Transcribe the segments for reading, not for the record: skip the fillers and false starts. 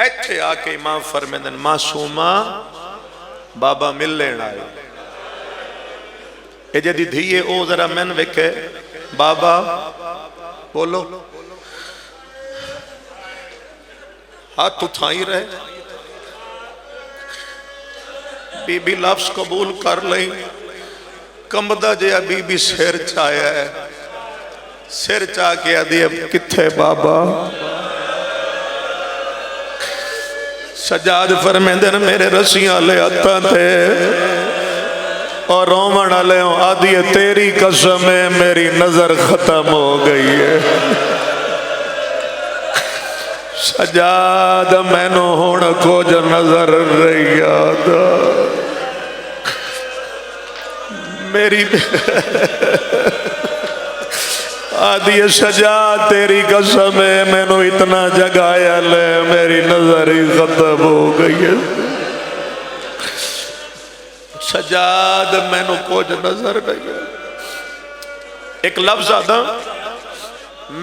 ایتھے آکے امام فرمیندن معصومہ بابا مل لینا ہے اے جدی دھیئے او ذرا من وکے بابا بولو ہاتھ اٹھائی رہے بی بی لفظ قبول کر لیں کمدہ جیا بی بی سیر چایا ہے سیر چاہ کے آدھی اب کتھے بابا سجاد فرمیندن میرے رسیاں لے آتا تھے اور رومن لے آدھی تیری قسم ہے میری نظر ختم ہو گئی ہے سجاد میں نو ہونا کو جو نظر رہی آدھا میری آدھی سجاد تیری قسم ہے میں نو اتنا جگایا لے میری نظر ہی ختم ہو گئی ہے سجاد میں نو کو جو نظر رہی ہے ایک لفظ آدھا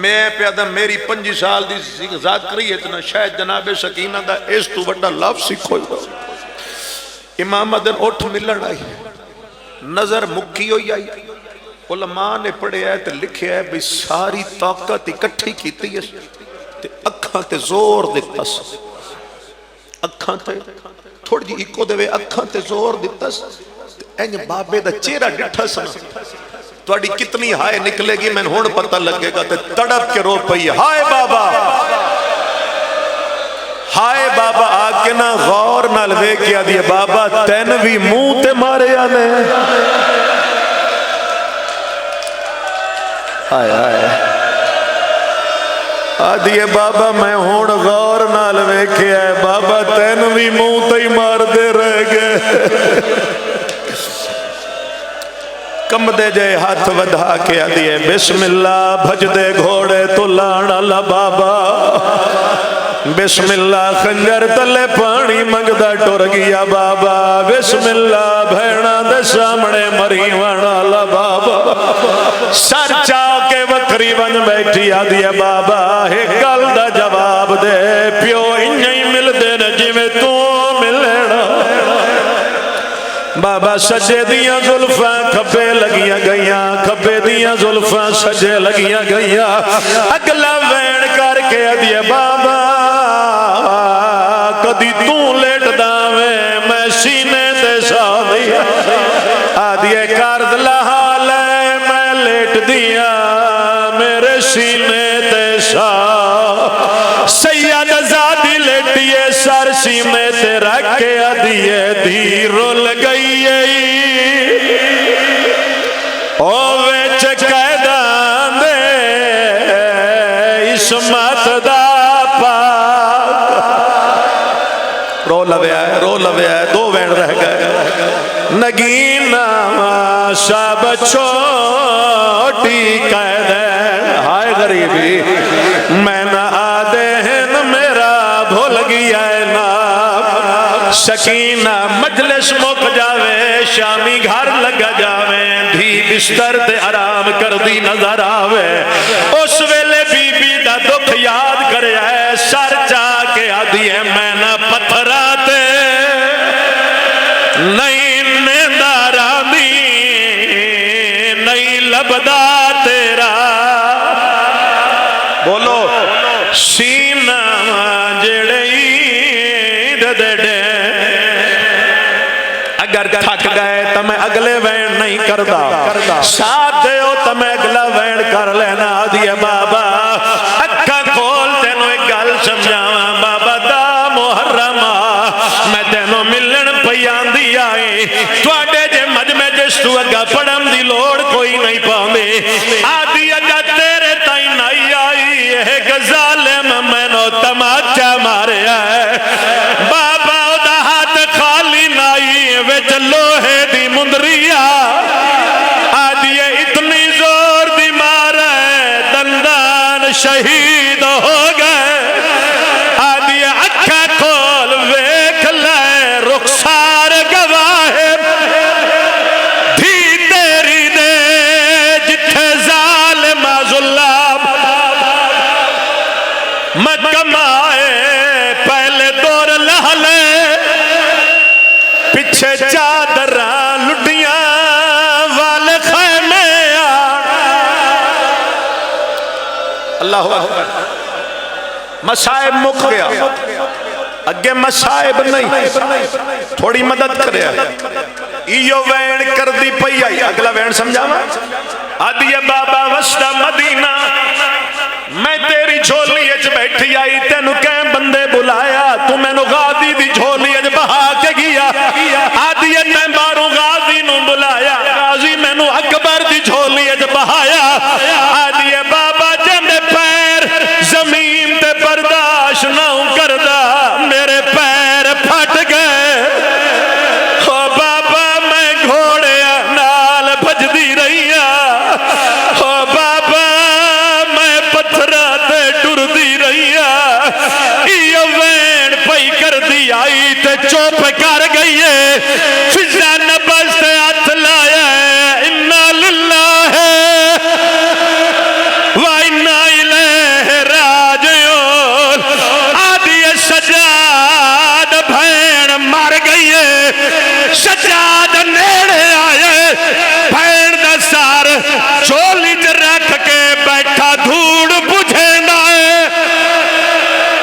میں پیادہ میری 5 سال دی ذات کری اتنا شاید جناب سکینہ دا اس تو بڑا لفظ سکھوئی دا امام مدن اٹھ ملن آئی نظر مکی ہوئی آئی علماء نے پڑھے آئے تے لکھے آئے بھی ساری طاقت اکٹھی کیتی ہے تے اکھاں تے زور دیتا س اکھاں تے تھوڑی جی ایکو دے وے اکھاں تے زور دیتا س اینج بابے دا چہرہ ڈٹھا سنا توڑی کتنی ہائے نکلے گی میں ہون پتہ لگے گا تے تڑپ کے رو پئی ہائے بابا ہائے بابا آکے نا غور نہ لوے کیا دیئے بابا تین بھی منہ تے مارے آنے ہائے ہائے آدھیے بابا میں ہون غور نہ لوے کیا ہے بابا تین بھی منہ تے مار دے رہ گئے کم دے جائے ہاتھ ودھا کے آدھیے بسم اللہ بھج دے گھوڑے تو لانا لا بابا بسم اللہ خنجر تلے پانی منگدہ ٹور گیا بابا بسم اللہ بھیڑا دے سامنے مری وانا لا بابا سر چاہ کے وکری بن بیٹھی آدھیے بابا ایک گل دا جواب دے پیو انہیں مل دے نجی میں تو ملنا بابا سجے دیاں ظلفاں کھپے لگیاں گئیاں کھپے دیاں ظلفاں سجے لگیاں گئیاں اگلا وین کر کے آدھیے بابا کدی تو لیٹ داوے میں سینے دے سادی آدھیے کارد لحال ہے میں لیٹ دیا میرے سینے دے سا سید زادی لیٹیے سر سینے تے رکھ کے آدھیے دھی رول گئی اوے چکیدان دے اسمت دا پاک رو لوے آئے 2 وین رہ گئے نگینہ شاب چھوٹی قیدین ہائے غریبی میں نہ آدھین میرا بھول گیا ہے نام سکینہ مجلس مک جاوے شامی گھر لگا جاوے دھی بستر تے آرام کر دی نظر آوے اس ویلے بی بی دا دکھ یاد کرے ہے سر چاہ کے آدھی ہے میں نہ پتھراتے نہیں نیندارا دی نہیں لبدا تیرا بولو سینہ جڑی دے دے اگر تھک گئے تو میں اگلے وین نہیں کردہ ساتھ دے ہو تو میں اگلا وین کر لینا آدھیے بابا اکھا کھول تینوں ایک گل سمجھاواں بابا دا محرمہ میں تینوں ملن پیان دی آئی تواڈے جے مجمع جس تو اگا پڑھم دی لوڑ کوئی نہیں پاؤندے آدھی اگا تیرے تائیں نہیں آئی ایک ظالم میں نو تماچا مارے آئے بابا دا ہاتھ خالی نہیں وچ لوہے دی مندریا آدھی اتنی زور دی مار ہے دندان کمائے پہلے دور لہلے پیچھے چادراں لٹیاں والے خیمے اللہ اکبر مصائب مک گیا اگے مصائب نہیں تھوڑی مدد کرے ایو وین کر دی پئی آئی اگلا وین سمجھاوا آدھی بابا وسطہ مدینہ میں تیری جھولی اچ بیٹھی آئی تینو کہیں بندے بلایا تو میں نو غازی دی جھولی اچ بہا کے گیا آدھی میں باروں غازی نو بلایا غازی میں نو اکبر دی جھولی اچ بہایا آدھی بابا جندے پیر زمین تے برداشت نہ کردہ میرے پیر پھٹ گئے او بابا میں گھوڑے نال بھج دی رہی او بابا میں پتھراتے ٹر دی رہی ایو وین پئی کر دی آئی تے چوپ کر گئی ہے فضا نبض تے ہاتھ لایا ہے انا للہ و انا الیہ راجعون آدھی سجاد بھین مر گئی ہے سجاد نیڑے آئے بھین دا سار چولی چ رکھ کے بیٹھا دھوڑ بجھے نہ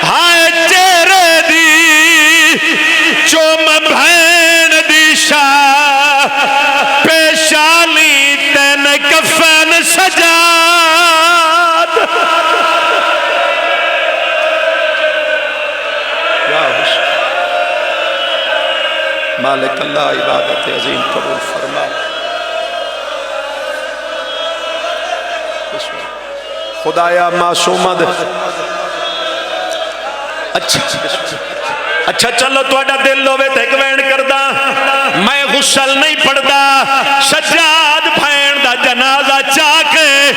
ہائے چہرے دی چوم بھین دی شاہ پیشانی تین کفن سجاد مالک اللہ عبادت عظیم قبول فرما خدایا معصومد اچھا چلو تو اڈا دل لوے تے گوین کردہ میں غسل نہیں پڑھدا سجاد بھین دا جنازہ چاکے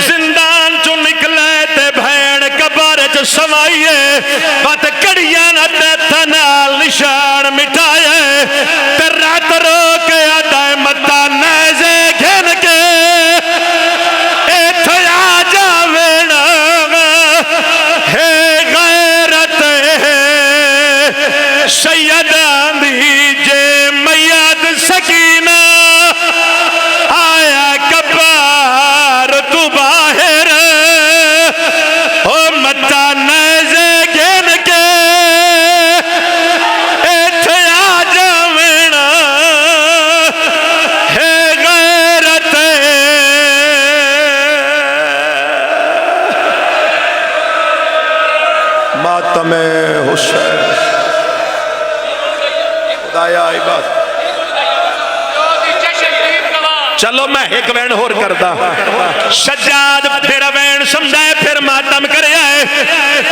زندان چو نکلے تے بھین قبر چ سوائیے بات کڑیاں نہ دیتا نال نشان مٹائے تے رات رو کے آدھائے متا نیزے گھن کے ایتھے آ جاوینا ہے غیرت سیدان دی جے میاد سکینہ آیا کبار تو باہر او متا نیزے گھن کے ایتھے آ جاوینا ہے غیرت ماتم حسین خدایا عبادت چلو میں ایک وین ہور کردہ سجاد میرا وین سمجھائے پھر ماتم کرے آئے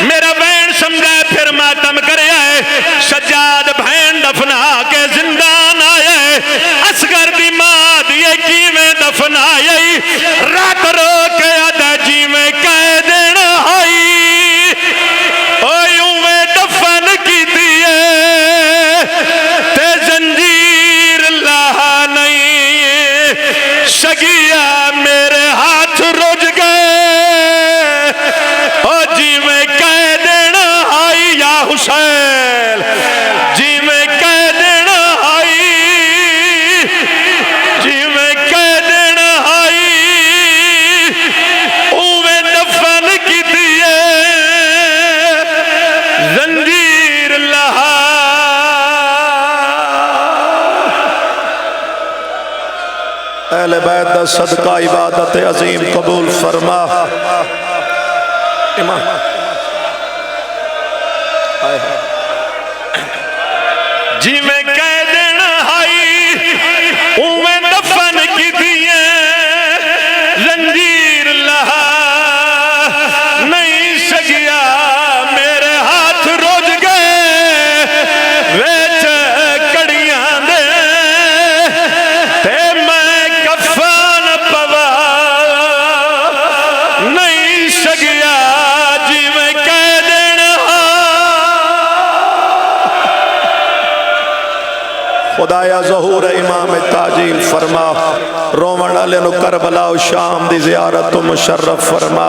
میرا وین سمجھائے پھر ماتم کرے آئے سجاد بھین دفنا کے زندان آئے اصغر دی ماں دیئے کی میں دفنا آئی رات رو کے آدھا جی میں کہہ دینا آئی اویوں میں دفن کی دیئے تے زنجیر لہا نہیں سگیا میرے ہاتھ رج گئے او جی میں کہہ دینا آئی یا حسین جی میں کہہ دینا آئی جی میں کہہ دینا آئی اوے دفن کی دیئے زنجیر لہا اہل بیت دا صدقہ عبادت عظیم قبول فرما امام جی میں کہہ دینا آئی اوے دفن کی دیئے زنجیر لہا نہیں سگیا میرے ہاتھ رج گئے ویچ کڑیاں دے تے میں کفان پوا نہیں سگیا جی میں کہہ دینا خدایا ظہور امام تاجیل فرما رومن علی نو کربلا و شام دی زیارت و مشرف فرما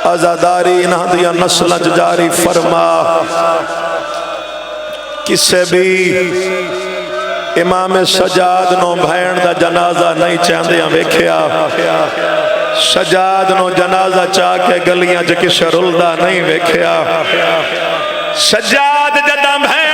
عزاداری انہاں دیا نسل جاری فرما کسے بھی امام سجاد نو بھین دا جنازہ نہیں چاندیاں ویکھیا سجاد نو جنازہ چاہ کے گلیاں جے کسے رلدہ نہیں ویکھیا سجاد جدہ بھین